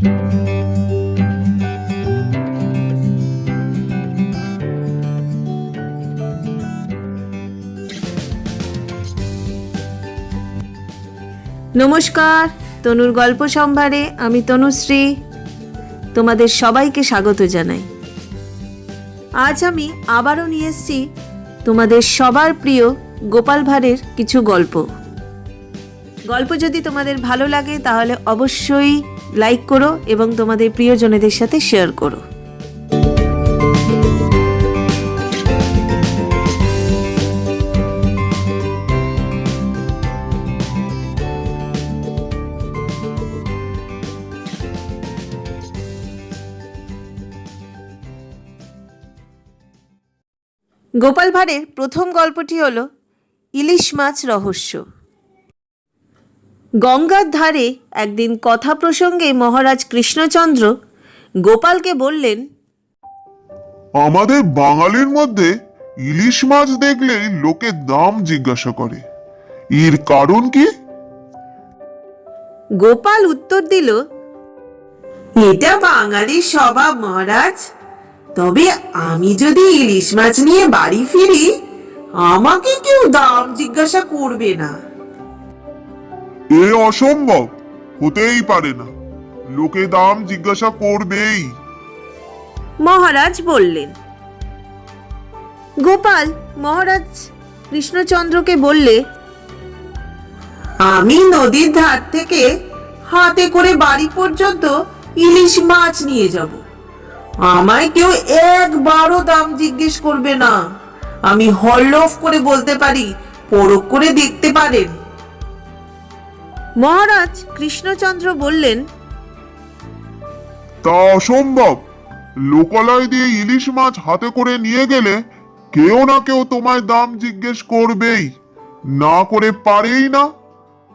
নমস্কার, তনুর গল্প সম্ভারে আমি তনুশ্রী তোমাদের সবাইকে স্বাগত জানাই। আজ আমি আবারও নিয়ে এসেছি তোমাদের সবার প্রিয় গোপাল ভাঁড়ের কিছু গল্প। যদি তোমাদের ভালো লাগে তাহলে অবশ্যই লাইক করো এবং তোমাদের প্রিয়জনেদের সাথে শেয়ার করো। গোপাল ভাঁড়ের প্রথম গল্পটি হল ইলিশ মাছ রহস্য। গঙ্গার ধারে একদিন কথা প্রসঙ্গে মহারাজ কৃষ্ণচন্দ্র গোপালকে বললেন, আমাদের বাঙালির মধ্যে ইলিশ মাছ দেখলেই লোকে দাম জিজ্ঞাসা করে, এর কারণ কি? গোপাল উত্তর দিল, এটা বাঙালির স্বভাব মহারাজ। তবে আমি যদি ইলিশ মাছ নিয়ে বাড়ি ফিরি, আমাকে কেউ দাম জিজ্ঞাসা করবে না। এ অসম্ভব, হতেই পারে না, লোকে দাম জিজ্ঞাসা করবেই, মহারাজ বললেন। গোপাল মহারাজ কৃষ্ণচন্দ্রকে বললে, আমি নদীর ধার থেকে হাতে করে বাড়ি পর্যন্ত ইলিশ মাছ নিয়ে যাব, আমায় কেউ একবারও দাম জিজ্ঞেস করবে না। আমি হলফ করে বলতে পারি, পরখ করে দেখতে পারেন। মহারাজ কৃষ্ণচন্দ্র বললেন, তা অসম্ভব। লোকালয় দিয়ে ইলিশ মাছ হাতে করে নিয়ে গেলে কেউ না কেউ তোমায় দাম জিজ্ঞেস করবেই, না করে পারেই না।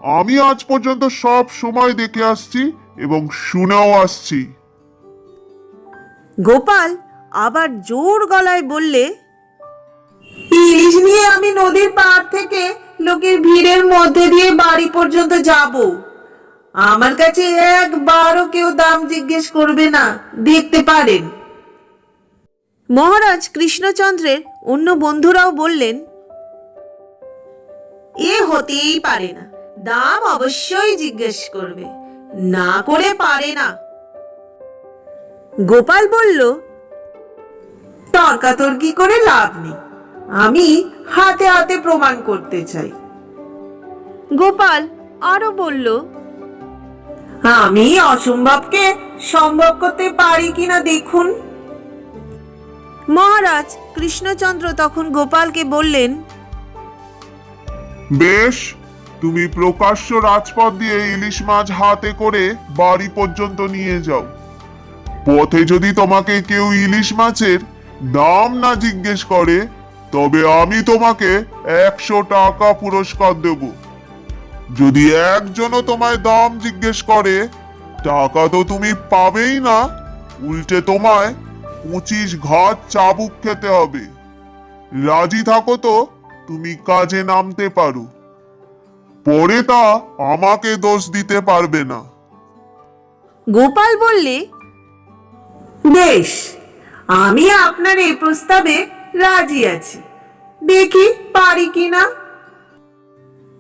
আমি আজ পর্যন্ত সব সময় দেখে আসছি এবং শুনেও আসছি। গোপাল আবার জোর গলায় বললে, ইলিশ নিয়ে আমি নদীর পাড় থেকে লোকের ভিড়ের মধ্যে দিয়ে বাড়ি পর্যন্ত যাব, আমার কাছে একবারও কেউ দাম জিজ্ঞেস করবে না, দেখতে পারেন। মহারাজ কৃষ্ণচন্দ্রের অন্য বন্ধুরাও বললেন, এ হতেই পারে না, দাম অবশ্যই জিজ্ঞেস করবে, না করে পারে না। গোপাল বলল, তর্কাতর্কি করে লাভ নেই, আমি হাতে হাতে প্রমাণ করতে চাই। গোপাল আরো বলল, আমি অসম্ভবকে সম্ভব করতে পারি কিনা দেখুন। মহারাজ কৃষ্ণচন্দ্র তখন গোপালকে বললেন, বেশ, তুমি প্রকাশ্য রাজপথ দিয়ে ইলিশ মাছ হাতে করে বাড়ি পর্যন্ত নিয়ে যাও। পথে যদি তোমাকে কেউ ইলিশ মাছের দাম না জিজ্ঞেস করে, তবে আমি তোমাকে 100 টাকা পুরস্কার দেব। যদি একজনও তোমায় দাম জিজ্ঞেস করে, টাকা তো তুমি পাবেই না, উল্টে তোমায় 25 ঘাত চাবুক খেতে হবে। রাজি থাকো তো তুমি কাজে নামতে পারো, পরে তা আমাকে দোষ দিতে পারবে না। গোপাল বললে, বেশ, আমি আপনার এই প্রস্তাবে রাজি আছি, দেখি পারি কিনা।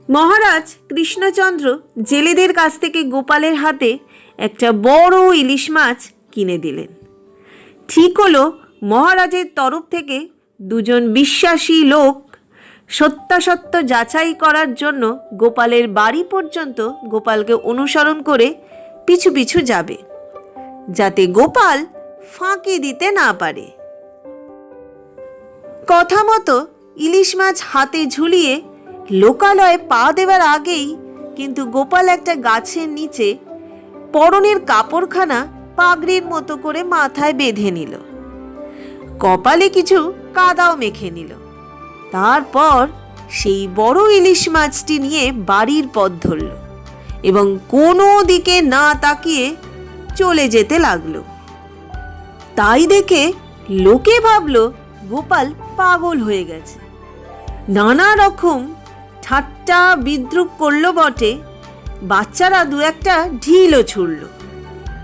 মহারাজ কৃষ্ণচন্দ্র জেলেদের কাছ থেকে গোপালের হাতে একটা বড় ইলিশ মাছ কিনে দিলেন। ঠিক হলো, মহারাজের তরফ থেকে দুজন বিশ্বাসী লোক সত্যাসত্য যাচাই করার জন্য গোপালের বাড়ি পর্যন্ত গোপালকে অনুসরণ করে পিছু পিছু যাবে, যাতে গোপাল ফাঁকি দিতে না পারে। কথা মতো ইলিশ মাছ হাতে ঝুলিয়ে লোকালয়ে পা দেওয়ার আগেই কিন্তু গোপাল একটা গাছের নিচে পরনের কাপড়খানা পাগড়ির মতো করে মাথায় বেঁধে নিল, কপালে কিছু কাদাও মেখে নিল। তারপর সেই বড় ইলিশ মাছটি নিয়ে বাড়ির পথ ধরল এবং কোনো দিকে না তাকিয়ে চলে যেতে লাগলো। তাই দেখে লোকে ভাবল গোপাল পাগল হয়ে গেছে। নানা রকম ঠাট্টা বিদ্রূপ করলো বটে, বাচ্চারা দু একটা ঢিলও ছুড়ল,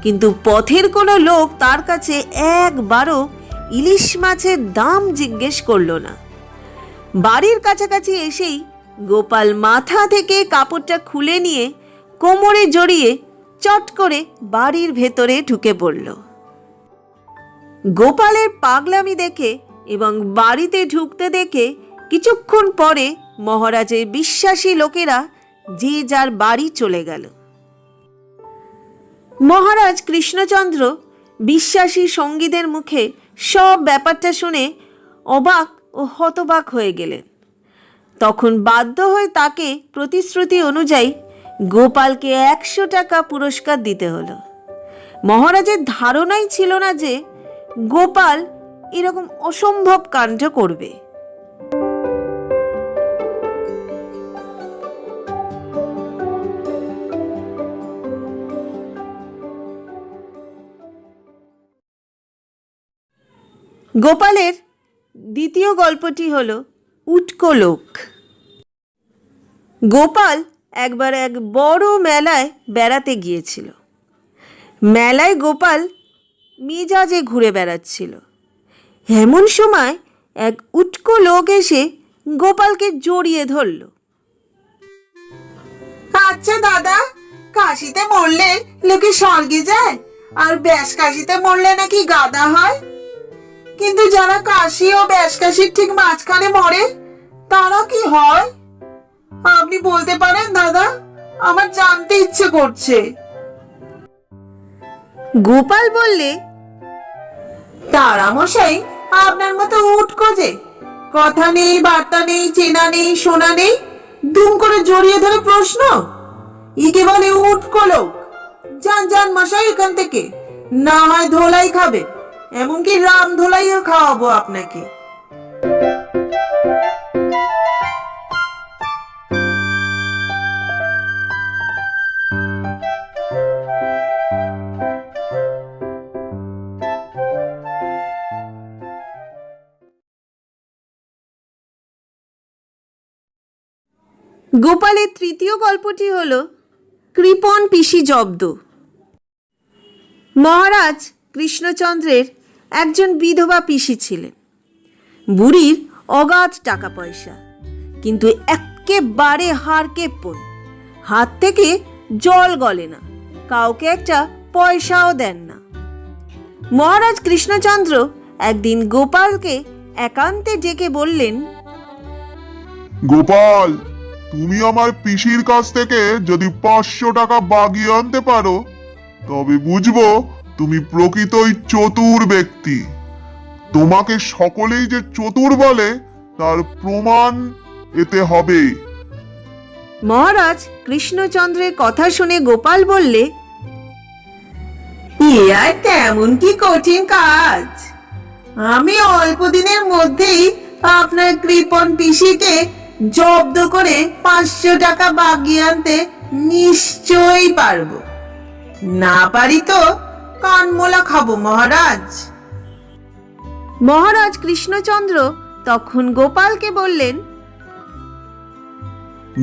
কিন্তু পথের কোনো লোক তার কাছে একবারও ইলিশ মাছের দাম জিজ্ঞেস করলো না। বাড়ির কাছাকাছি এসেই গোপাল মাথা থেকে কাপড়টা খুলে নিয়ে কোমরে জড়িয়ে চট করে বাড়ির ভেতরে ঢুকে পড়ল। গোপালের পাগলামি দেখে এবং বাড়িতে ঢুকতে দেখে কিছুক্ষণ পরে মহারাজের বিশ্বাসী লোকেরা যে যার বাড়ি চলে গেল। মহারাজ কৃষ্ণচন্দ্র বিশ্বাসী সঙ্গীদের মুখে সব ব্যাপারটা শুনে অবাক ও হতবাক হয়ে গেলেন। তখন বাধ্য হয়ে তাকে প্রতিশ্রুতি অনুযায়ী গোপালকে 100 টাকা পুরস্কার দিতে হলো। মহারাজের ধারণাই ছিল না যে গোপাল এরকম অসম্ভব কাণ্ড করবে। গোপালের দ্বিতীয় গল্পটি হল উটকো লোক। গোপাল একবার এক বড় মেলায় বেড়াতে গিয়েছিল। মেলায় গোপাল মেজাজে ঘুরে বেড়াচ্ছিল। এমন সময় এক উটকো লোক এসে গোপালকে জড়িয়ে ধরল। আচ্ছা দাদা, কাশিতে মরলে লোকে স্বর্গে যায়, আর ব্যাস কাশিতে মরলে নাকি গাদা হয়। কিন্তু যারা কাশি ও ব্যাস কাশির ঠিক মাঝখানে মরে, তারা কি হয়? আপনি বলতে পারেন দাদা? আমার জানতে ইচ্ছে করছে। গোপাল বললে, তারা মশাই আপনার মতো উটকো যে, কথা নেই, বার্তা নেই, চেনা নেই, শোনা নেই, দুম করে জড়িয়ে ধরে প্রশ্ন, একে বলে উটকো লোক। যান যান মশাই এখান থেকে, না হয় ধোলাই খাবে, এমনকি রাম ধোলাইও খাওয়াবো আপনাকে। গোপালের তৃতীয় গল্পটি হল কৃপণ পিসি জব্দ। মহারাজ কৃষ্ণচন্দ্রের একজন বিধবা পিসি ছিলেন। বুড়ির অগাধ টাকা পয়সা, কিন্তু একেবারে হাড়কেপ্পন, হাত থেকে জল গলে না, কাউকে একটা পয়সাও দেন না। মহারাজ কৃষ্ণচন্দ্র একদিন গোপালকে একান্তে ডেকে বললেন, গোপাল, তুমি আমার পিসির কাছ থেকে যদি 500 টাকা বাগিয়ে আনতে পারো, তবে বুঝবো তুমি প্রকৃতই চতুর ব্যক্তি। তোমাকে সকলেই যে চতুর বলে তার প্রমাণ এতে হবে। মহারাজ কৃষ্ণচন্দ্রের কথা শুনে গোপাল বললে, এ আর তেমন কি কঠিন কাজ? আমি অল্প দিনের মধ্যেই আপনার কৃপণ পিসিকে জব্দ করে 500 টাকা বাগিয়ে আনতে নিশ্চয়ই পারবো। না পারি তো কানমোলা খাবো মহারাজ। মহারাজ কৃষ্ণচন্দ্র তখন গোপালকে বললেন,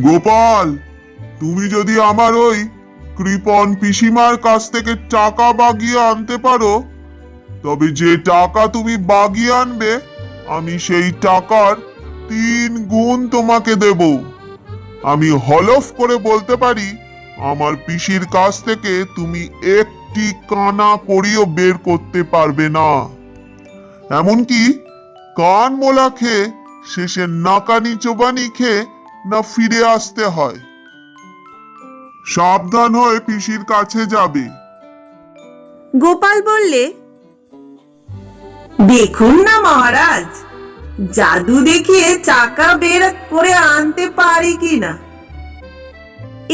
গোপাল, তুমি যদি আমার ওই কৃপণ পিসিমার কাছ থেকে টাকা বাগিয়ে আনতে পারো, তবে যে টাকা তুমি বাগিয়ে আনবে আমি সেই টাকার 3 গুণ তোমাকে দেব। আমি হলফ করে বলতে পারি, আমার পিসির কাছ থেকে তুমি একটি কানা করিও বের করতে পারবে না। এমনকি কান মোলা খেয়ে শেষে নাকানি চোবানি খেয়ে না ফিরে আসতে হয়। সাবধান হয়ে পিসির কাছে যাবে। গোপাল বললে, দেখুন না মহারাজ, জাদু দেখিয়ে টাকা বের করে আনতে পারি কিনা।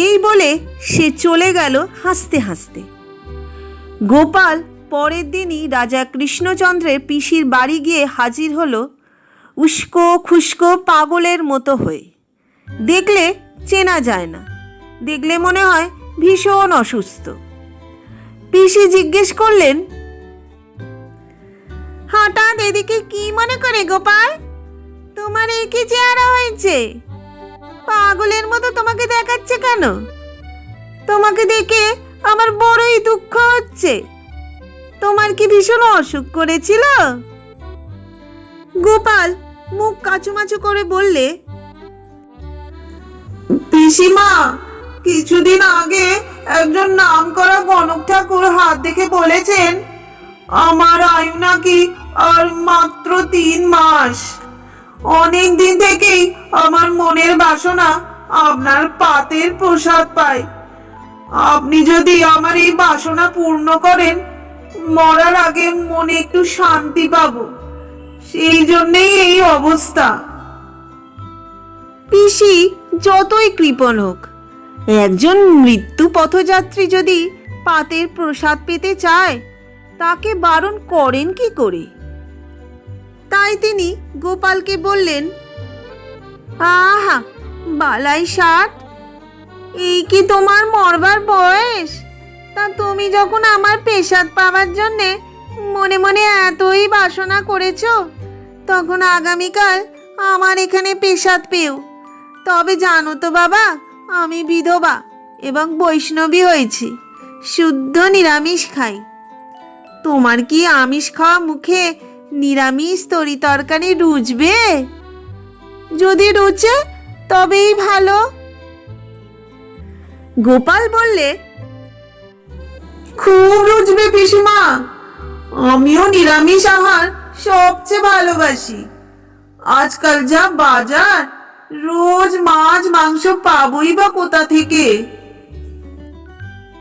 এই বলে সে চলে গেল হাসতে হাসতে। গোপাল পরের দিনই রাজা কৃষ্ণচন্দ্রের পিসির বাড়ি গিয়ে হাজির হলো উস্কো খুস্কো পাগলের মতো হয়ে। দেখলে চেনা যায় না, দেখলে মনে হয় ভীষণ অসুস্থ। পিসি জিজ্ঞেস করলেন, হঠাৎ এদিকে কি মনে করে গোপাল? তোমার এই কি চেহারা হয়েছে? পাগলের মতো তোমাকে দেখাচ্ছে কেন? তোমাকে দেখে আমার বড়ই দুঃখ হচ্ছে। তোমার কি ভীষণ অসুখ করেছিল? গোপাল মুখ কাচুমাচু করে বললে, পিসিমা, কিছুদিন আগে একজন নামকরা গণক ঠাকুর হাত দেখে বলেছেন আমার আয়ু নাকি আর মাত্র 3 মাস। অনেক দিন থেকেই আমার মনের বাসনা আপনার পাতের প্রসাদ পায়। আপনি যদি আমার এই বাসনা পূর্ণ করেন, মরার আগে মনে একটু শান্তি পাবো। সেই জন্যই এই অবস্থা। পিসি যতই কৃপণ হোক, একজন মৃত্যু পথযাত্রী যদি পাতের প্রসাদ পেতে চায়, তাকে বারণ করেন কি করে? তাই তিনি গোপালকে বললেন, আহা বালাই ষাট, এই কি তোমার মরবার বয়স? তা তুমি যখন আমার পেশাদ পাওয়ার জন্যে মনে মনে এতই বাসনা করেছ, তখন আগামীকাল আমার এখানে পেশাদ পেও। তবে জানো তো বাবা, আমি বিধবা এবং বৈষ্ণবী হয়েছি, শুদ্ধ নিরামিষ খাই। তোমার কি আমিষ খাওয়া মুখে নিরামিষ তরি তরকারি রুচবে? যদি রুচে তবেই ভালো। গোপাল বললে, খুব রুচবে পিসিমা। আমিও নিরামিষ আহার সবচেয়ে ভালোবাসি। আজকাল যা বাজার, রোজ মাছ মাংস পাবোই বা কোথা থেকে?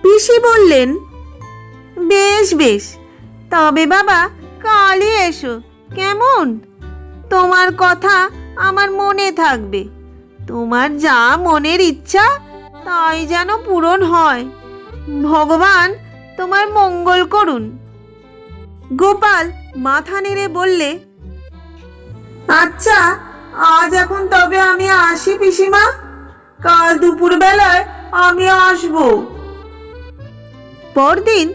পিসি বললেন, বেশ বেশ, তবে বাবা কালই এসো কেমন? তোমার কথা আমার মনে থাকবে। তোমার যা মনের ইচ্ছা তাই যেন পূরণ হয়। ভগবান তোমার মঙ্গল করুন। গোপাল মাথা নেড়ে বললে, আচ্ছা, আজ এখন তবে আমি আসি পিসিমা। কাল দুপুর বেলায় আমি আসবো। পরদিন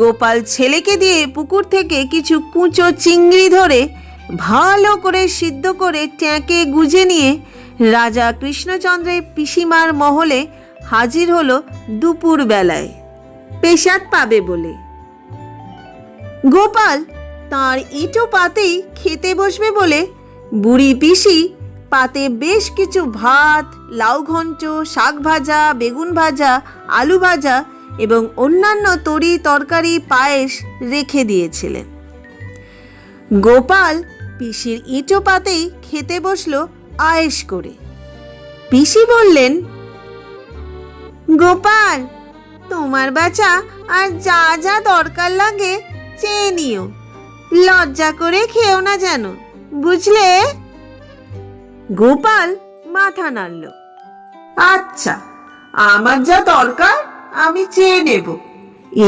গোপাল ছেলেকে দিয়ে পুকুর থেকে কিছু কুঁচো চিংড়ি ধরে ভালো করে সিদ্ধ করে ট্যাঁকে গুজে নিয়ে রাজা কৃষ্ণচন্দ্রের পিসিমার মহলে হাজির হলো দুপুর বেলায় পেশাদ পাবে বলে। গোপাল তার ইটো পাতেই খেতে বসবে বলে বুড়ি পিসি পাতে বেশ কিছু ভাত, লাউ ঘন্ট, শাক ভাজা, বেগুন ভাজা, আলু ভাজা এবং অন্যান্য তরি তরকারি পায়েস রেখে দিয়েছিলেন। গোপাল পিসির ইটো পাতেই খেতে বসলো আয়েশ করে। পিসি বললেন, গোপাল, তোমার বাছা আর যা যা দরকার লাগে চেয়ে নিও, লজ্জা করে খেও না যেন, বুঝলে? গোপাল মাথা নাড়ল। আচ্ছা, আমার যা দরকার আমি চেয়ে নেব,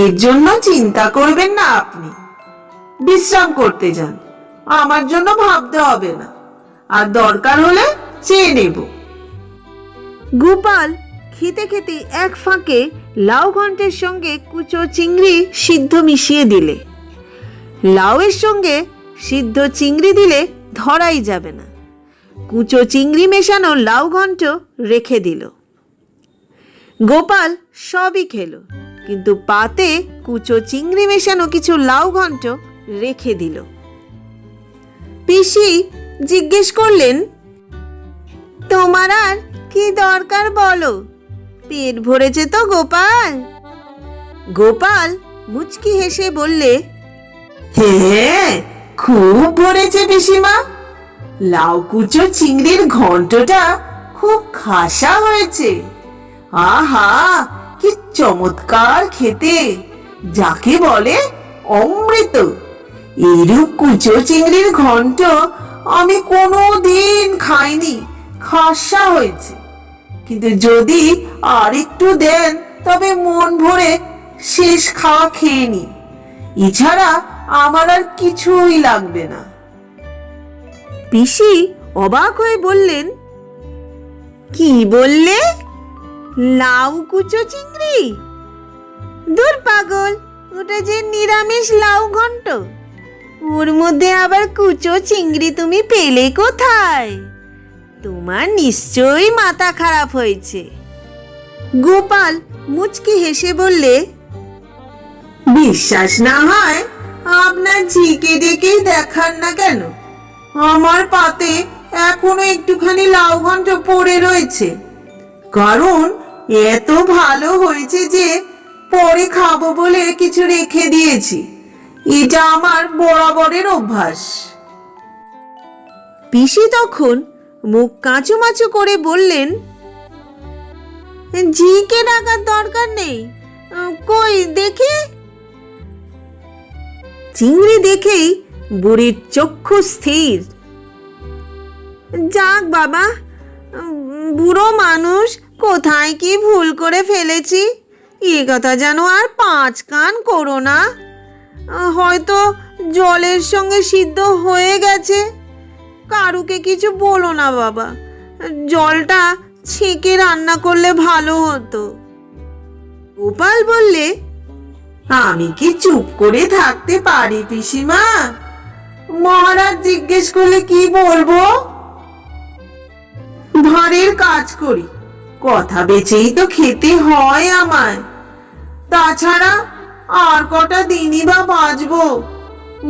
এর জন্য চিন্তা করবেন না। আপনি বিশ্রাম করতে যান, আমার জন্য ভাবতে হবে না। আর দরকার হলে চেয়ে নেব। গোপাল খেতে খেতে এক ফাঁকে লাউ ঘন্টের সঙ্গে কুচো চিংড়ি সিদ্ধ মিশিয়ে দিলে। লাউয়ের সঙ্গে সিদ্ধ চিংড়ি দিলে ধরাই যাবে না। কুচো চিংড়ি মেশানো লাউ ঘন্ট রেখে দিল। গোপাল সবই খেলো, কিন্তু পাতে কুচো চিংড়ি মেশানো কিছু লাউ ঘন্ট রেখে দিল। পিসি জিজ্ঞেস করলেন, তোমার আর কি দরকার বলো? পেট ভরেছে তো গোপাল? গোপাল মুচকি হেসে বললে, হ্যাঁ, খুব ভরেছে পিসিমা। লাউ কুচো চিংড়ির ঘন্টটা খুব খাসা হয়েছে। আহা, কি চমৎকার খেতে, যাকে বলে অমৃত। এরূপ কুচো চিংড়ির ঘন্ট আমি কোনোদিন খাইনি। খাসা হয়েছে, কিন্তু যদি আর একটু দেন তবে মন ভরে শেষ খাওয়া খেয়ে নি। এছাড়া আমার আর কিছুই লাগবে না। পিসি অবাক হয়ে বললেন, কি বললে? লাউ কুচো চিংড়ি? দূর পাগল, ওটা যে নিরামিষ লাউ ঘন্ট, ওর মধ্যে আবার কুচো চিংড়ি তুমি পেলে কোথায়? তোমার নিশ্চয়ই মাথা খারাপ হয়েছে। গোপাল মুচকি হেসে বললে, বিশ্বাস না হয় আপনার ঝিকে ডেকেই দেখান না কেন, আমার পাতে এখনো একটুখানি লাউ ঘন্ট পড়ে রয়েছে। কারণ এত ভালো হয়েছে যে পরে খাবো বলে কিছু রেখে দিয়েছি। এটা আমার বরাবরের অভ্যাস। পিসি তখন মুখ কাঁচুমাচু করে বললেন, ঝিকে ডাকার দরকার নেই, কই দেখি। চিংড়ি দেখেই বুড়ির চক্ষু স্থির। যাক বাবা, বুড়ো মানুষ, কোথায় কি ভুল করে ফেলেছি এ কথা যেন আর 5 কান করো না। হয়তো জলের সঙ্গে সিদ্ধ হয়ে গেছে, কারুকে কিছু বলো না বাবা, জলটা ছেঁকে রান্না করলে ভালো হতো। গোপাল বললে, আমি কি চুপ করে থাকতে পারি পিসিমা? মহারাজ জিজ্ঞেস করলে কি বলবো? ঘরের কাজ করি, কথা বেচেই তো খেতে হয় আমায়। তাছাড়া আর কটা দিনই বা বাঁচবো,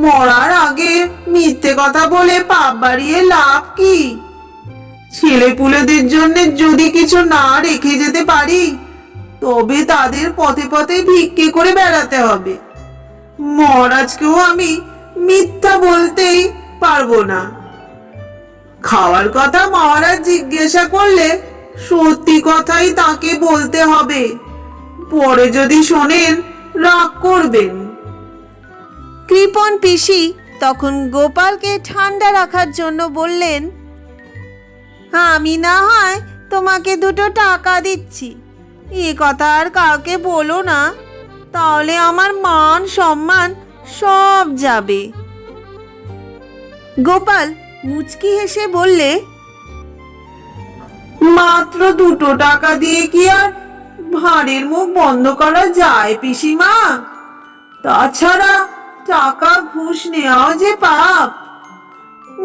মরার আগে মিথ্যে কথা বলে পাপ বাড়িয়ে লাভ কি? ছেলেপুলেদের জন্য যদি কিছু না রেখে যেতে পারি, তবে তাদের পথে পথে ভিক্ষে করে বেড়াতে হবে। মহারাজকেও আমি মিথ্যা বলতেই পারবো না। খাওয়ার কথা মহারাজ জিজ্ঞাসা করলে সত্যি কথাই তাকে বলতে হবে, পরে যদি শোনেন রাগ করবেন। কৃপণ পিসি তখন গোপালকে ঠান্ডা রাখার জন্য বললেন, আমি না হয় তোমাকে 2 টাকা দিচ্ছি, এ কথা আর কাউকে বলো না, তাহলে আমার মান সম্মান সব যাবে। গোপাল মুচকি হেসে বললে, মাত্র 2 টাকা দিয়ে কি আর ভাঁড়ের মুখ বন্ধ করা যায় পিসিমা? তাছাড়া টাকা ঘুষ নেওয়া যে পাপ।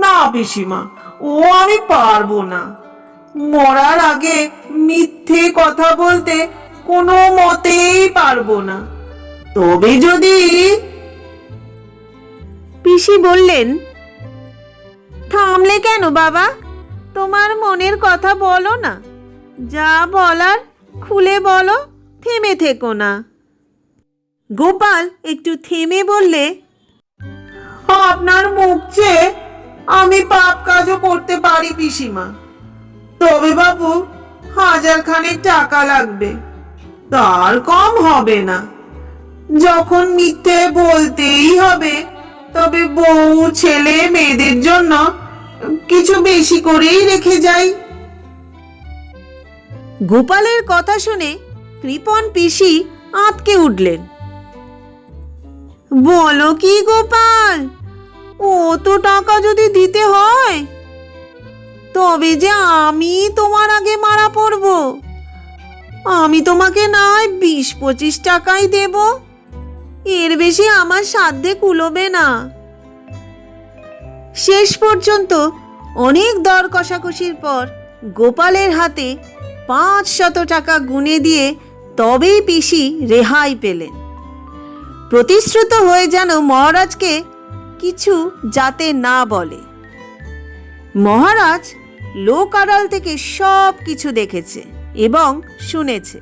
না পিসিমা, ও আমি পারবো না। মরার আগে মিথ্যে কথা বলতে কোনো মতেই পারবো না। তবে যদি... পিসি বললেন, থামলে কেন বাবা, তোমার মনের কথা বলো না, যা বলার খুলে বলো, থেমে থেকো না। গোপাল একটু থেমে বললে, আপনার মুখ চেয়ে আমি পাপ কাজও করতে পারি পিসিমা, তবে বাবু 1000 খানেক টাকা লাগবে, তার কম হবে না। যখন মিথ্যে বলতেই হবে, তবে বউ ছেলে মেয়েদের জন্য কিছু বেশি করেই রেখে যাই। গোপালের কথা শুনে কৃপণ পিসি আঁতকে উঠলেন। বলো কি গোপাল, অত টাকা যদি দিতে হয়, তবে যে আমি তোমার আগে মারা পড়ব। আমি তোমাকে না হয় 20-25 টাকাই দেব, এর বেশি আমার সাধ্যে কুলোবে না। শেষ পর্যন্ত অনেক দর কষাকষির পর গোপালের হাতে 500 টাকা গুনে দিয়ে তবেই পিসি রেহাই পেলেন। প্রতিশ্রুত হয়ে যেন মহারাজকে কিছু যাতে না বলে। মহারাজ লোক আড়াল থেকে সব কিছু দেখেছে এবং শুনেছে।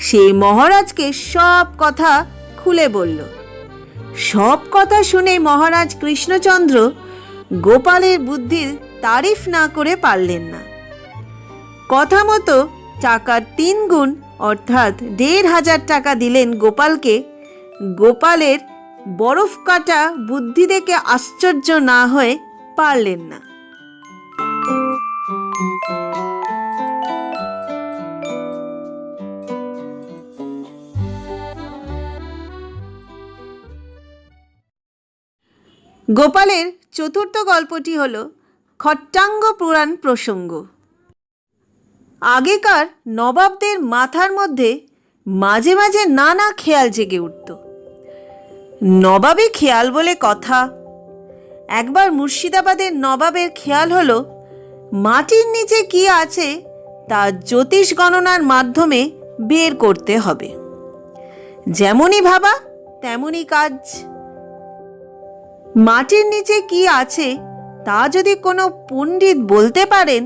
সেই মহারাজকে সব কথা খুলে বলল। সব কথা শুনে মহারাজ কৃষ্ণচন্দ্র গোপালের বুদ্ধির তারিফ না করে পারলেন না। কথা মতো টাকার 3 গুণ অর্থাৎ 1500 টাকা দিলেন গোপালকে। গোপালের বরফ কাটা বুদ্ধি দেখে আশ্চর্য না হয়ে পারলেন না। গোপালের চতুর্থ গল্পটি হল খট্টাঙ্গ পুরাণ প্রসঙ্গ। আগেকার নবাবদের মাথার মধ্যে মাঝে মাঝে নানা খেয়াল জেগে উঠত। নবাবী খেয়াল বলে কথা। একবার মুর্শিদাবাদের নবাবের খেয়াল হলো মাটির নিচে কি আছে তা জ্যোতিষ গণনার মাধ্যমে বের করতে হবে। যেমনই ভাবা তেমনই কাজ। মাটির নিচে কি আছে তা যদি কোনো পণ্ডিত বলতে পারেন,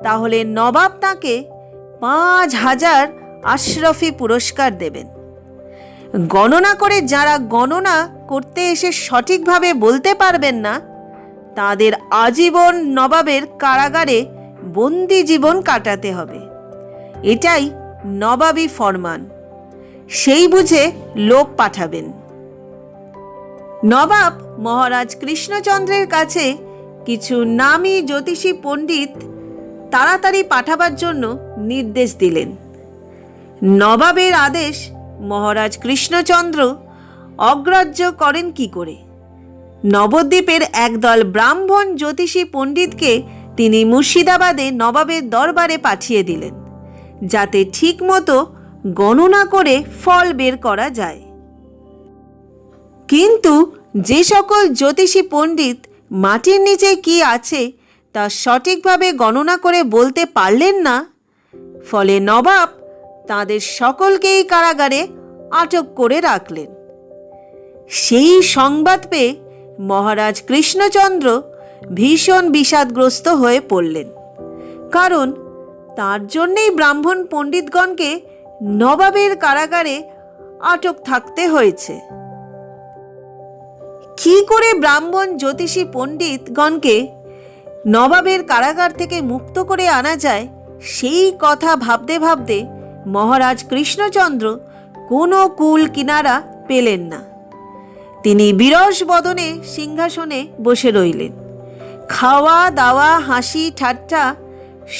তাহলে নবাব তাকে 5,000 আশরাফি পুরস্কার দেবেন। গণনা করে যারা গণনা করতে এসে সঠিকভাবে বলতে পারবেন না, তাদের আজীবন নবাবের কারাগারে বন্দি জীবন কাটাতে হবে। এটাই নবাবী ফরমান। সেই বুঝে লোক পাঠাবেন। নবাব মহারাজ কৃষ্ণচন্দ্রের কাছে কিছু নামী জ্যোতিষী পণ্ডিত তাড়াতাড়ি পাঠাবার জন্য নির্দেশ দিলেন। নবাবের আদেশ মহারাজ কৃষ্ণচন্দ্র অগ্রাহ্য করেন কি করে? নবদ্বীপের একদল ব্রাহ্মণ জ্যোতিষী পণ্ডিতকে তিনি মুর্শিদাবাদে নবাবের দরবারে পাঠিয়ে দিলেন, যাতে ঠিকমতো গণনা করে ফল বের করা যায়। কিন্তু যে সকল জ্যোতিষী পণ্ডিত মাটির নিচে কি আছে তা সঠিকভাবে গণনা করে বলতে পারলেন না, ফলে নবাব তাদের সকলকেই কারাগারে আটক করে রাখলেন। সেই সংবাদ পেয়ে মহারাজ কৃষ্ণচন্দ্র ভীষণ বিষাদগ্রস্ত হয়ে পড়লেন, কারণ তার জন্যেই ব্রাহ্মণ পণ্ডিতগণকে নবাবের কারাগারে আটক থাকতে হয়েছে। কি করে ব্রাহ্মণ জ্যোতিষী পণ্ডিতগণকে নবাবের কারাগার থেকে মুক্ত করে আনা যায়, সেই কথা ভাবতে ভাবতে মহারাজ কৃষ্ণচন্দ্র কোনো কুল কিনারা পেলেন না। তিনি বিরস বদনে সিংহাসনে বসে রইলেন। খাওয়া দাওয়া, হাসি ঠাট্টা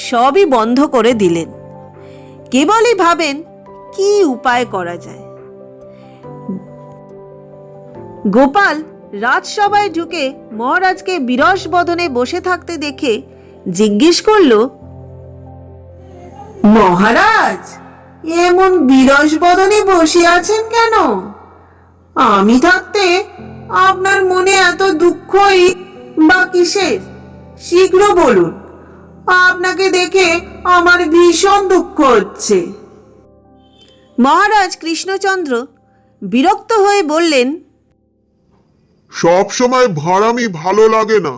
সবই বন্ধ করে দিলেন। কেবলই ভাবেন কি উপায় করা যায়। গোপাল রাজসভায় ঢুকে মহারাজকে বিরস বদনে বসে থাকতে দেখে জিজ্ঞেস করল, মহারাজ, এমন বিরস বদনে বসে আছেন কেন? আমি থাকতে আপনার মনে এত দুঃখই বা কিসের? শীঘ্র বলুন, আপনাকে দেখে আমার ভীষণ দুঃখ হচ্ছে। মহারাজ কৃষ্ণচন্দ্র বিরক্ত হয়ে বললেন, সব সময় ভাঁড়ামি ভালো লাগে না।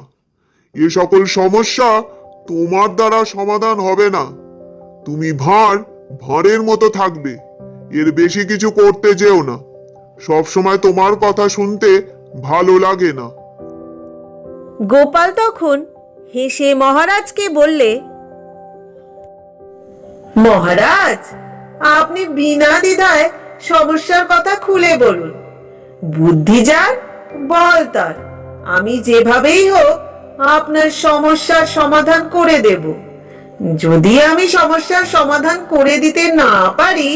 এ সকল সমস্যা তোমার দ্বারা সমাধান হবে না। তুমি ভাঁড়ের মতো থাকবে, এর বেশি কিছু করতে যেও না। সব সময় তোমার কথা শুনতে ভালো লাগে না। গোপাল তখন হেসে মহারাজকে বললে, মহারাজ, আপনি বিনা দ্বিধায় সমস্যার কথা খুলে বলুন। বুদ্ধি যার, বল তার। আমি যেভাবেই হোক আপনার সমস্যার সমাধান করে দেব। যদি আমি সমস্যার সমাধান করে দিতে না পারি,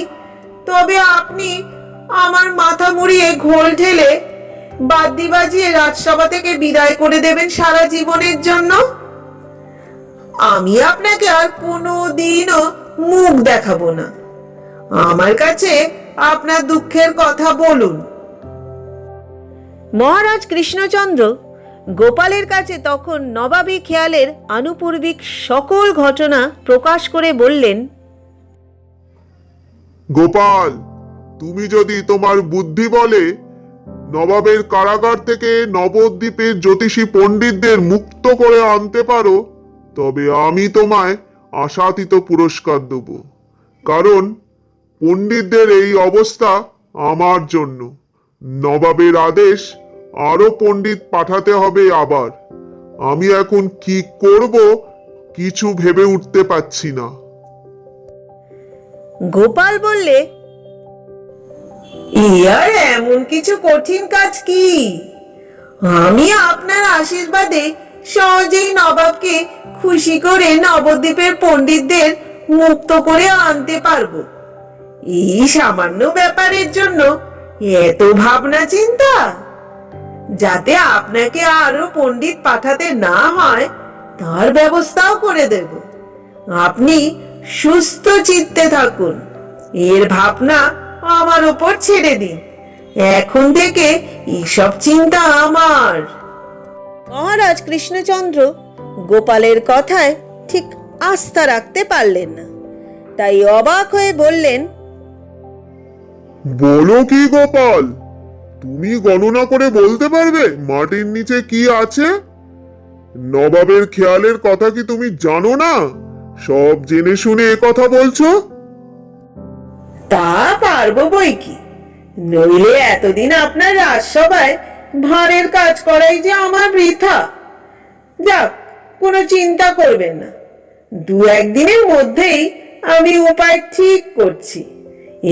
তবে আপনি আমার মাথা মুড়িয়ে ঘোল ঢেলে বাদ্যি বাজিয়ে রাজসভা থেকে বিদায় করে দেবেন সারা জীবনের জন্য। আমি আপনাকে আর কোনোদিনও মুখ দেখাবো না। আমার কাছে আপনার দুঃখের কথা বলুন। মহারাজ কৃষ্ণচন্দ্র গোপালের কাছে তখন নবাবী খেয়ালের আনুপূর্বিক সকল ঘটনা প্রকাশ করে বললেন, গোপাল, তুমি যদি তোমার বুদ্ধি বলে নবাবের কারাগার থেকে নবদ্বীপের জ্যোতিষী পণ্ডিতদের মুক্ত করে আনতে পারো, তবে আমি তোমায় আশাতীত পুরস্কার দেব। কারণ পণ্ডিতদের এই অবস্থা আমার জন্য। নবাবের আদেশ আরো পণ্ডিত পাঠাতে হবে। আবার আমি এখন কি করব কিছু ভেবে উঠতে পারছি না। গোপাল বললে, ইয়ার এমন কিছু কঠিন কাজ কি? আমি আপনার আশীর্বাদে সহজেই নবাবকে খুশি করে নবদ্বীপের পণ্ডিতদের মুক্ত করে আনতে পারবো। এই সামান্য ব্যাপারের জন্য এত ভাবনা চিন্তা? যাতে আপনাকে আরো পণ্ডিত পাঠাতে না হয় তার ব্যবস্থাও করে দেব। আপনি সুস্থ চিত্তে থাকুন। এর ভাবনা আমার উপর ছেড়ে দিন। এখন থেকে এইসব চিন্তা আমার। মহারাজ কৃষ্ণচন্দ্র গোপালের কথায় ঠিক আস্থা রাখতে পারলেন না। তাই অবাক হয়ে বললেন, বলো কি গোপাল, তুমি গণনা করে বলতে পারবে মাটির নিচে কি আছে? নবাবের খেয়ালের কথা কি তুমি জানো না? সব জেনে শুনে এ কথা বলছো? তা পারবো বই কি, নইলে এতদিন আপনার রাজসভায় ভাঁড়ের কাজ করাই যে আমার বৃথা। যাক, কোনো চিন্তা করবেন না, দু একদিনের মধ্যেই আমি উপায় ঠিক করছি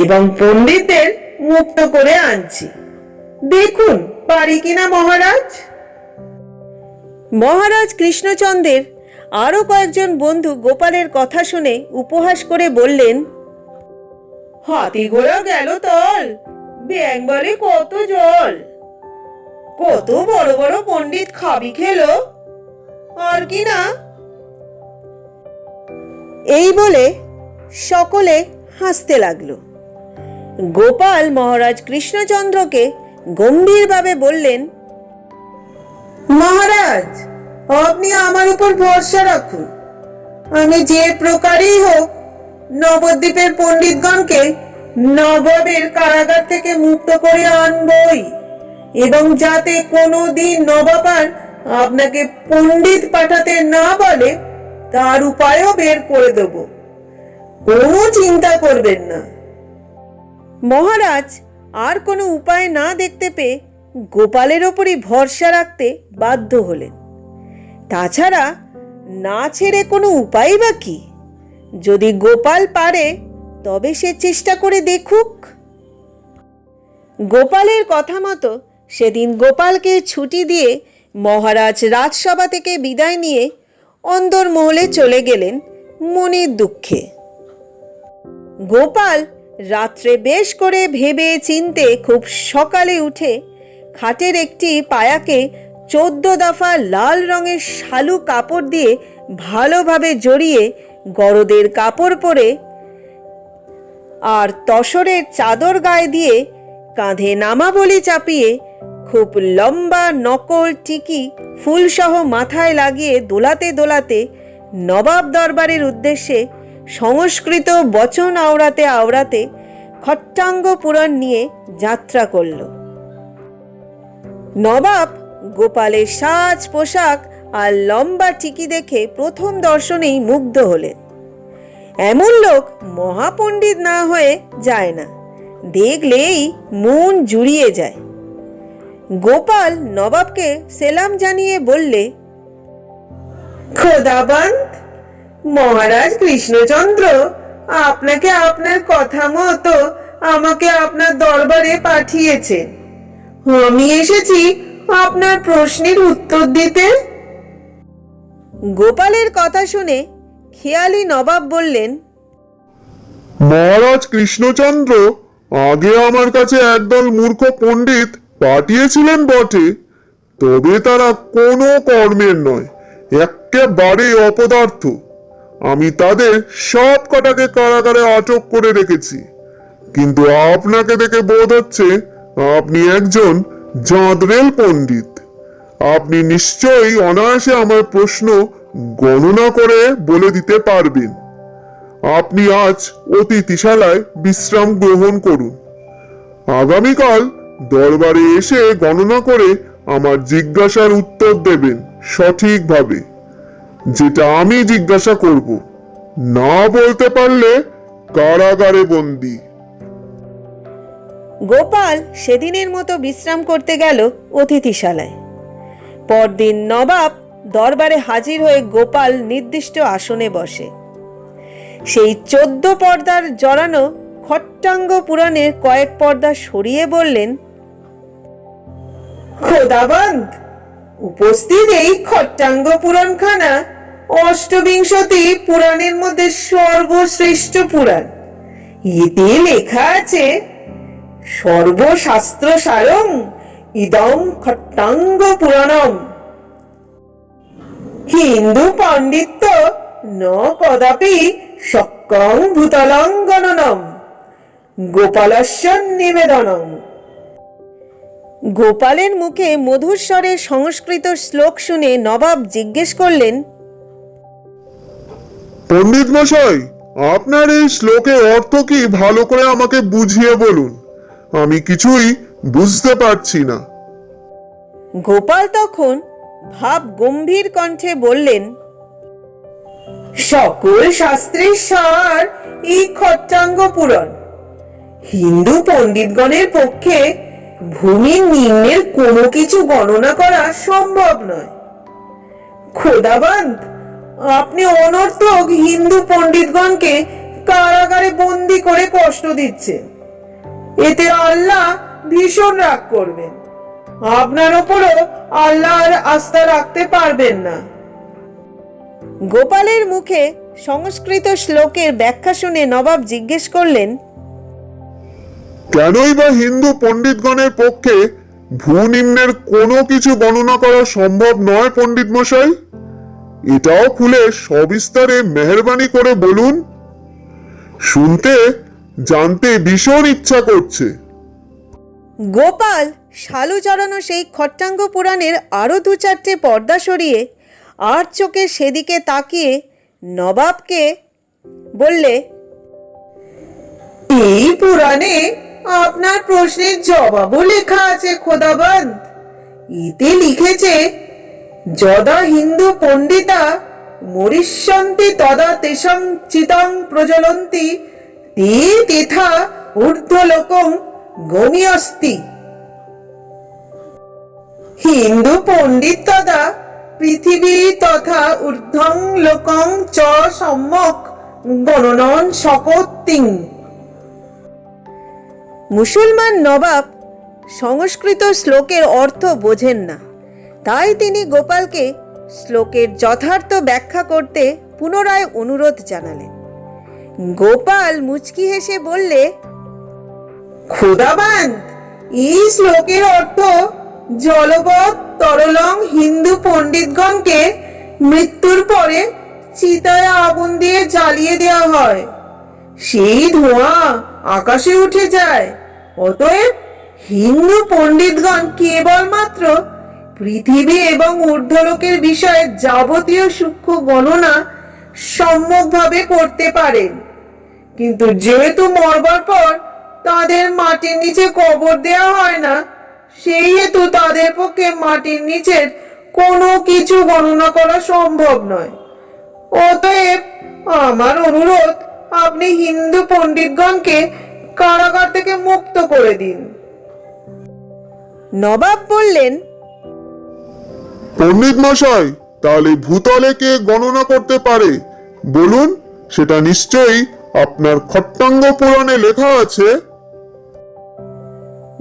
এবং পণ্ডিতদের মুক্ত করে আনছি। দেখুন পারি কিনা মহারাজ। মহারাজ কৃষ্ণচন্দ্রের আরো কয়েকজন বন্ধু গোপালের কথা শুনে উপহাস করে বললেন, হাতি ঘোড়া গেল তল, ব্যাং বলে কত জল, কত বড় বড় পণ্ডিত খাবি খেলো, আর কি না। এই বলে সকলে হাসতে লাগলো। গোপাল মহারাজ কৃষ্ণচন্দ্রকে গম্ভীরভাবে বললেন, মহারাজ, আপনি আমার উপর ভরসা রাখুন, আমি যে প্রকারেই হোক নবদ্বীপের পণ্ডিতগণকে নবাবের কারাগার থেকে মুক্ত করে আনবই, এবং যাতে কোনো দিন নবাব আর আপনাকে পণ্ডিত পাঠাতে না বলে তার উপায়ও বের করে দেব, কোনো চিন্তা করবেন না। মহারাজ আর কোনো উপায় না দেখতে পেয়ে গোপালের ওপরই ভরসা রাখতে বাধ্য হলেন। তাছাড়া না ছেড়ে কোনো উপায় বা কি? যদি গোপাল পারে তবে সে চেষ্টা করে দেখুক। গোপালের কথা মতো সেদিন গোপালকে ছুটি দিয়ে মহারাজ রাজসভা থেকে বিদায় নিয়ে অন্দরমহলে চলে গেলেন মনের দুঃখে। গোপাল রাত্রে বেশ করে ভেবে চিনতে খুব সকালে উঠে খাটের একটি পায়াকে 14 দফা লাল রঙের শালু কাপড় দিয়ে ভালোভাবে জড়িয়ে গরদের কাপড় পরে আর তসরের চাদর গায়ে দিয়ে কাঁধে নামাবলি চাপিয়ে খুব লম্বা নকল টিকি ফুলসহ মাথায় লাগিয়ে দোলাতে দোলাতে নবাব দরবারের উদ্দেশ্যে সংস্কৃত বচন আওড়াতে আওড়াতে খট্টাঙ্গ পুরাণ নিয়ে যাত্রা করল। নবাব গোপালের সাজ পোশাক আর লম্বা টিকি দেখে প্রথম দর্শনেই মুগ্ধ হলেন। এমন লোক মহাপণ্ডিত না হয়ে যায় না, দেখলেই মন জুড়িয়ে যায়। গোপাল নবাবকে সেলাম জানিয়ে বললে, খোদাবন্ত, মহারাজ কৃষ্ণচন্দ্র আপনাকে আপনার কথা মতো আমাকে আপনার দরবারে পাঠিয়েছেন। আমি এসেছি আপনার প্রশ্নের উত্তর দিতে। গোপালের কথা শুনে খেয়ালি নবাব বললেন, মহারাজ কৃষ্ণচন্দ্র আগে আমার কাছে একদল মূর্খ পণ্ডিত পাঠিয়েছিলেন বটে, তবে তারা কোনো কর্মের নয়, একেবারে অপদার্থ। আমি তাদের সব কটাকে কারাগারে আটক করে রেখেছি, কিন্তু আপনাকে দেখে বোধ হচ্ছে আপনি একজন জাঁদরেল পণ্ডিত। আপনি নিশ্চয়ই অনায়াসে আমার প্রশ্ন গণনা করে বলে দিতে পারবেন। আপনি আজ অতিথিশালায় বিশ্রাম গ্রহণ করুন। আগামীকাল দরবারে এসে গণনা করে আমার জিজ্ঞাসার উত্তর দেবেন সঠিকভাবে, যেটা আমি জিজ্ঞাসা করব। না বলতে পারলে কারাগারে বন্দী। গোপাল সেদিনের মতো বিশ্রাম করতে গেল অতিথিশালায়। পরদিন নবাব দরবারে হাজির হয়ে গোপাল নির্দিষ্ট আসনে বসে। সেই 14 পর্দার জড়ানো খট্টাঙ্গ পুরাণের কয়েক পর্দা সরিয়ে বললেন, খোদাবন্ত, উপস্থিত এই খট্টাঙ্গ পুরাণখানা অষ্টবিংশতি পুরাণের মধ্যে সর্বশ্রেষ্ঠ পুরাণ। এতে লেখা আছে, সর্বশাস্ত্র সারং ইদং খট্টাঙ্গ পুরাণম। হিন্দু পাণ্ডিত্য ন কদাপি শক্কং ভূতলং গণনম গোপালস্য নিবেদনম। গোপালের মুখে মধুর স্বরে সংস্কৃত শ্লোক শুনে নবাব জিজ্ঞেস করলেন, পণ্ডিত মশাই, আপনার এই শ্লোকের অর্থ কি ভালো করে আমাকে বুঝিয়ে বলুন। আমি কিছুই বুঝতে পারছি না। গোপাল তখন ভাব গম্ভীর কণ্ঠে বললেন, সকল শাস্ত্রের সার এই খট্টাঙ্গ পুরাণ। হিন্দু পণ্ডিতগণের পক্ষে ভূমির নিম্নের কোনো কিছু গণনা করা সম্ভব নয়। খোদাবান্ধ, আপনি অনর্থক হিন্দু পণ্ডিতগণকে কারাগারে বন্দি করে কষ্ট দিচ্ছেন। এতে আল্লাহ ভীষণ রাগ করবেন। আপনার ওপরও আল্লাহর আস্থা রাখতে পারবেন না। গোপালের মুখে সংস্কৃত শ্লোকের ব্যাখ্যা শুনে নবাব জিজ্ঞেস করলেন, কেনই বা হিন্দু পণ্ডিতগণের পক্ষে ভূনিম্নের কোনো কিছু গণনা করা সম্ভব নয় পণ্ডিত মশাই? এটাও খুলে সবিস্তারে মেহেরবানি করে বলুন, শুনতে জানতে ভীষণ ইচ্ছা করছে। গোপাল শালু চড়ানো সেই খট্টাঙ্গ পুরাণের আরো 2-4টে পর্দা সরিয়ে আর চোখে সেদিকে তাকিয়ে নবাবকে বললে, এই পুরাণে আপনার প্রশ্নের জবাবও লেখা আছে খোদাবান্ধ। এতে লিখেছে, যদা হিন্দু পণ্ডিতা মরিষ্যন্তি তদা তেষাং চিতাং প্রজ্বলন্তি তে তেথা ঊর্ধ্বলোকং গমিয়স্তি। হিন্দু পণ্ডিত তদা পৃথিবী তথা ঊর্ধ্বং লোকং চ সম্যক গণনং শকোত্তিং। মুসলমান নবাব সংস্কৃত শ্লোকের অর্থ বোঝেন না, তাই তিনি গোপালকে শ্লোকের যথার্থ ব্যাখ্যা করতে পুনরায় অনুরোধ জানালেন। গোপাল মুচকি হেসে বললে, খোদাবান্ধ, এই শ্লোকের অর্থ জলবৎ তরলং হিন্দু পণ্ডিতগণকে মৃত্যুর পরে চিতায় আগুন দিয়ে জ্বালিয়ে দেওয়া হয়, সেই ধোঁয়া আকাশে উঠে যায়। অতএব হিন্দু পণ্ডিতগণ কেবলমাত্র পৃথিবী এবং ঊর্ধ্বলোকের বিষয়ে যাবতীয় সূক্ষ্ম গণনা সম্যকভাবে করতে পারেন, কিন্তু যেহেতু মরবার পর তাদের মাটির নিচে কবর দেওয়া হয় না, সেই হেতু তাদের পক্ষে মাটির নিচের কোনো কিছু গণনা করা সম্ভব নয়। অতএব আমার অনুরোধ, আপনি হিন্দু পণ্ডিতগণকে কারাগার থেকে মুক্ত করে দিন। নবাব বললেন, পণ্ডিত মশাই, তাহলে ভূতলে কে গণনা করতে পারে বলুন? সেটা নিশ্চয়ই আপনার খট্টাঙ্গ পুরাণে লেখা আছে।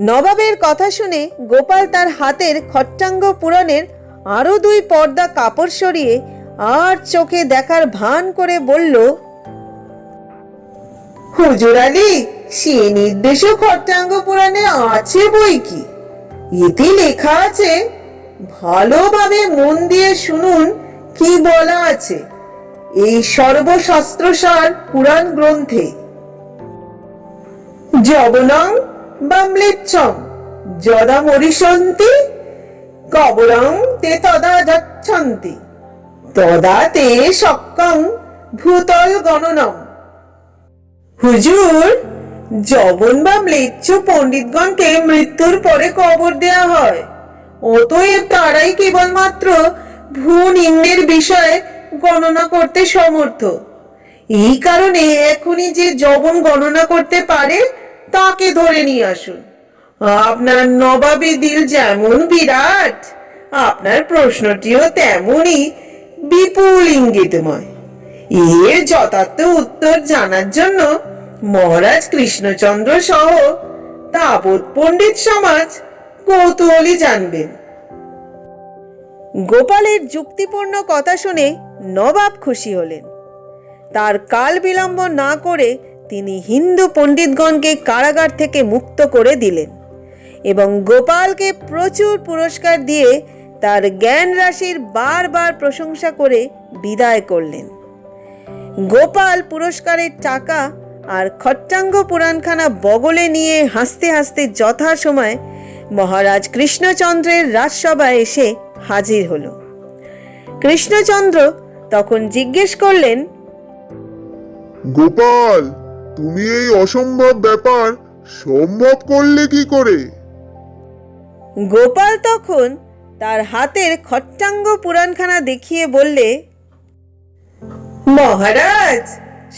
নবাবের কথা শুনে গোপাল তার হাতের খট্টাঙ্গ পুরাণের আরো 2 পর্দা কাপড় সরিয়ে আর চোখে দেখার ভান করে বলল, হুজুর আলী, সে নির্দেশও খট্টাঙ্গ পুরাণে আছে বই কি। এতে লেখা আছে, ভালোভাবে মন দিয়ে শুনুন কি বলা আছে এই সর্বশাস্ত্রসার পুরাণ গ্রন্থে। যবনং বা ম্লেচ্ছং যদা মরিষন্তি কবরং তে তদা যাচ্ছন্তি তদা তে শক্কং ভূতল গণনম। হুজুর, যবন বা ম্লেচ্ছ পণ্ডিতগণকে মৃত্যুর পরে কবর দেয়া হয়, অতএব তারাই কেবলমাত্র ভূনিম্নের বিষয়ে গণনা করতে সমর্থ। এই কারণে এখনই যে যবন গণনা করতে পারে তাকে ধরে নিয়ে আসুন। আপনার নবাবী দিল যেমন বিরাট, আপনার প্রশ্নটিও তেমনই বিপুল ইঙ্গিতময়। এর যথার্থ উত্তর জানার জন্য মহারাজ কৃষ্ণচন্দ্র সহ তাবৎ পণ্ডিত সমাজ কৌতূহলী জানবেন। গোপালের যুক্তিপূর্ণ কথা শুনে নবাব খুশি হলেন। তার কাল বিলম্ব না করে তিনি হিন্দু পণ্ডিতগণকে কারাগার থেকে মুক্ত করে দিলেন এবং গোপালকে প্রচুর পুরস্কার দিয়ে তার জ্ঞান রাশির বারবার প্রশংসা করে বিদায় করলেন। গোপাল পুরস্কারের টাকা আর খট্টাঙ্গ পুরাণখানা বগলে নিয়ে হাসতে হাসতে যথাসময় মহারাজ কৃষ্ণচন্দ্রের রাজসভায় এসে হাজির হলো। কৃষ্ণচন্দ্র তখন জিজ্ঞেস করলেন, গোপাল, তুমি এই অসম্ভব ব্যাপার সম্ভব করলে কি করে? গোপাল তখন তার হাতের খট্টাঙ্গ পুরাণখানা দেখিয়ে বললে, মহারাজ,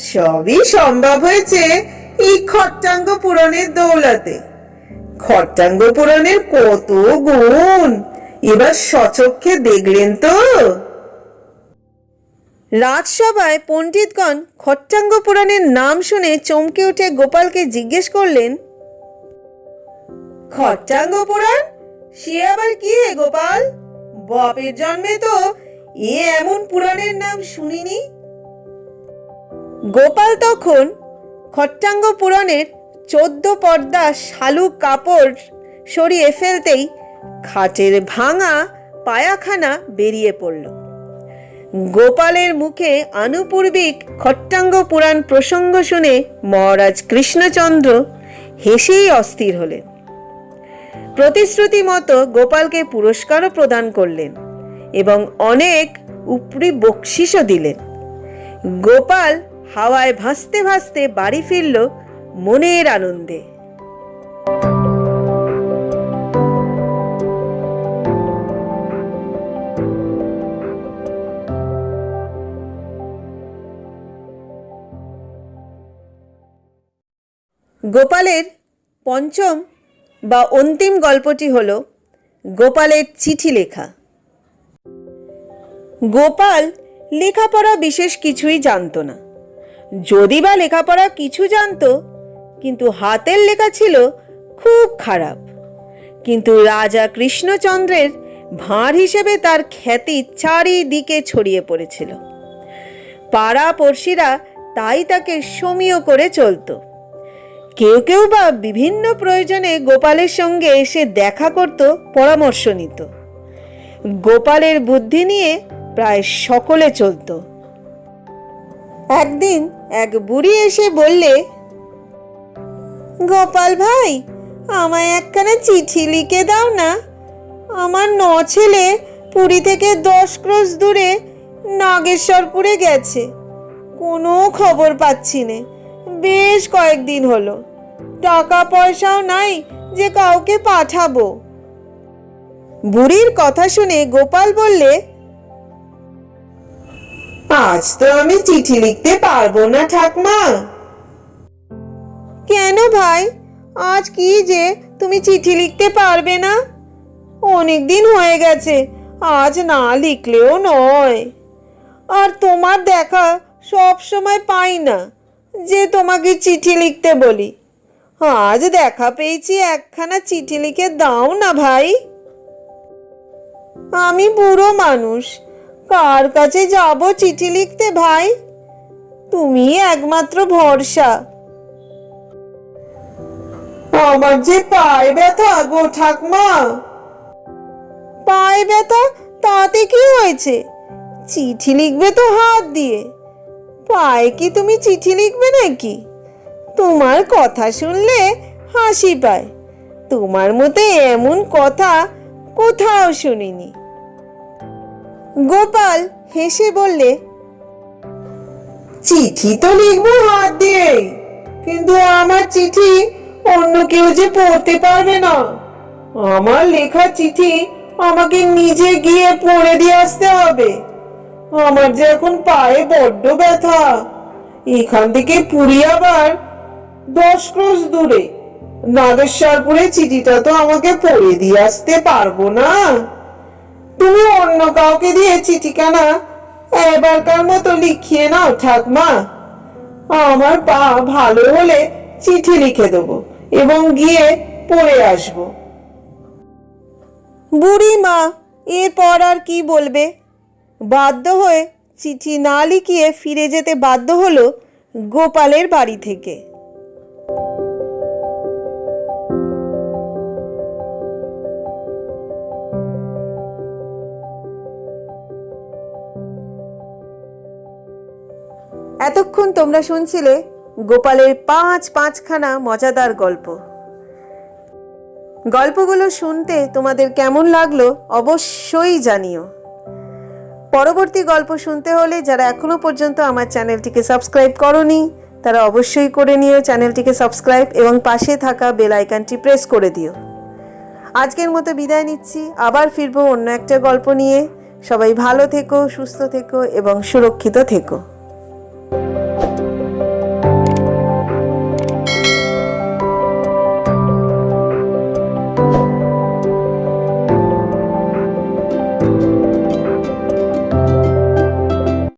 সবই সম্ভব হয়েছে এই খট্টাঙ্গ পুরাণের দৌলতে। খট্টাঙ্গ পুরাণের কত গুণ এবার সচক্ষে দেখলেন তো? রাজসভায় পণ্ডিতগণ খট্টাঙ্গ পুরাণের নাম শুনে চমকে উঠে গোপালকে জিজ্ঞেস করলেন, খট্টাঙ্গ পুরাণ সে আবার কি হে গোপাল? বাপের জন্মে তো এমন পুরাণের নাম শুনিনি। গোপাল তখন খট্টাঙ্গ পুরাণের 14 পর্দা শালুক কাপড় সরিয়ে ফেলতেই খাটের ভাঙা পায়াখানা বেরিয়ে পড়ল। গোপালের মুখে আনুপূর্বিক খট্টাঙ্গ পুরাণ প্রসঙ্গ শুনে মহারাজ কৃষ্ণচন্দ্র হেসেই অস্থির হলেন। প্রতিশ্রুতি মতো গোপালকে পুরস্কারও প্রদান করলেন এবং অনেক উপরি বকশিসও দিলেন। গোপাল হাওয়ায় ভাসতে ভাসতে বাড়ি ফিরল মনের আনন্দে। গোপালের পঞ্চম বা অন্তিম গল্পটি হল গোপালের চিঠি লেখা। গোপাল লেখাপড়া বিশেষ কিছুই জানতো না, যদি বা লেখাপড়া কিছু জানতো, কিন্তু হাতের লেখা ছিল খুব খারাপ। কিন্তু রাজা কৃষ্ণচন্দ্রের ভাঁড় হিসেবে তার খ্যাতি চারিদিকে ছড়িয়ে পড়েছিল। পাড়া পড়শিরা তাই তাকে সমীহ করে চলত। কেউ কেউ বা বিভিন্ন প্রয়োজনে গোপালের সঙ্গে এসে দেখা করত, পরামর্শ নিত। গোপালের বুদ্ধি নিয়ে প্রায় সকলে চলত। একদিন এক বুড়ি এসে বললে, গোপাল ভাই, আমায় একখানা চিঠি লিখে দাও না। আমার 9 ছেলে পুরী থেকে 10 ক্রোশ দূরে নাগেশ্বরপুরে গেছে, কোনো খবর পাচ্ছি না। বেশ কয়েকদিন হলো, টাকা পয়সাও নাই যে কাউকে পাঠাবো। বুড়ির কথা শুনে গোপাল বললে, আজ তো আমি চিঠি লিখতে পারবো না ঠাকমা। কেন ভাই, আজ কি যে তুমি চিঠি লিখতে পারবে না? অনেক দিন হয়ে গেছে, আজ না লিখলেও নয়। আর তোমার দেখা সব সময় পাই না যে তোমাকে চিঠি লিখতে বলি। আজ দেখা পেয়েছি, একখানা চিঠি লিখে দাও না ভাই। আমি বুড়ো মানুষ, কার কাছে যাব চিঠি লিখতে ভাই? তুমি একমাত্র ভরসা। আমার যে পায়ে ব্যথা গো ঠাকমা। পায়ে ব্যথা, তাতে কি হয়েছে? চিঠি লিখবে তো হাত দিয়ে, পায়ে কি তুমি চিঠি লিখবে নাকি? তোমার কথা শুনলে হাসি পায়। তোমার মতো এমন কথা কোথাও শুনিনি। গোপাল হেসে বললে, চিঠি তো লিখবো হাত দিয়ে, কিন্তু আমার চিঠি অন্য কেউ যে পড়তে পারবে না। আমার লেখা চিঠি আমাকে নিজে গিয়ে পড়ে দিয়ে আসতে হবে। আমার যে এখন পায়ে বড্ড ব্যথা। এখান থেকে পুরী আবার 10 ক্রোশ দূরে, নাগেশ্বরপুরে চিঠিটা তো আমাকে পড়ে দিয়ে আসতে পারবো না। তুমি অন্য কাউকে দিয়ে চিঠিখানা এবারকার মতো লিখিয়ে নাও ঠাকমা। আমার পা ভালো হলে চিঠি লিখে দেবো এবং গিয়ে পড়ে আসবো। বুড়ি মা এরপর আর কি বলবে? বাধ্য হয়ে চিঠি না লিখিয়ে ফিরে যেতে বাধ্য হলো গোপালের বাড়ি থেকে। এতক্ষণ তোমরা শুনছিলে গোপালের 5খানা মজাদার গল্প। গল্পগুলো শুনতে তোমাদের কেমন লাগলো অবশ্যই জানিও। পরবর্তী গল্প শুনতে হলে যারা এখনো পর্যন্ত আমার চ্যানেলটিকে সাবস্ক্রাইব করোনি, তারা অবশ্যই করে নিও চ্যানেলটিকে সাবস্ক্রাইব এবং পাশে থাকা বেল আইকনটি প্রেস করে দিও। আজকের মতো বিদায় নিচ্ছি, আবার ফিরবো অন্য একটা গল্প নিয়ে। সবাই ভালো থেকো, সুস্থ থেকো এবং সুরক্ষিত থেকো।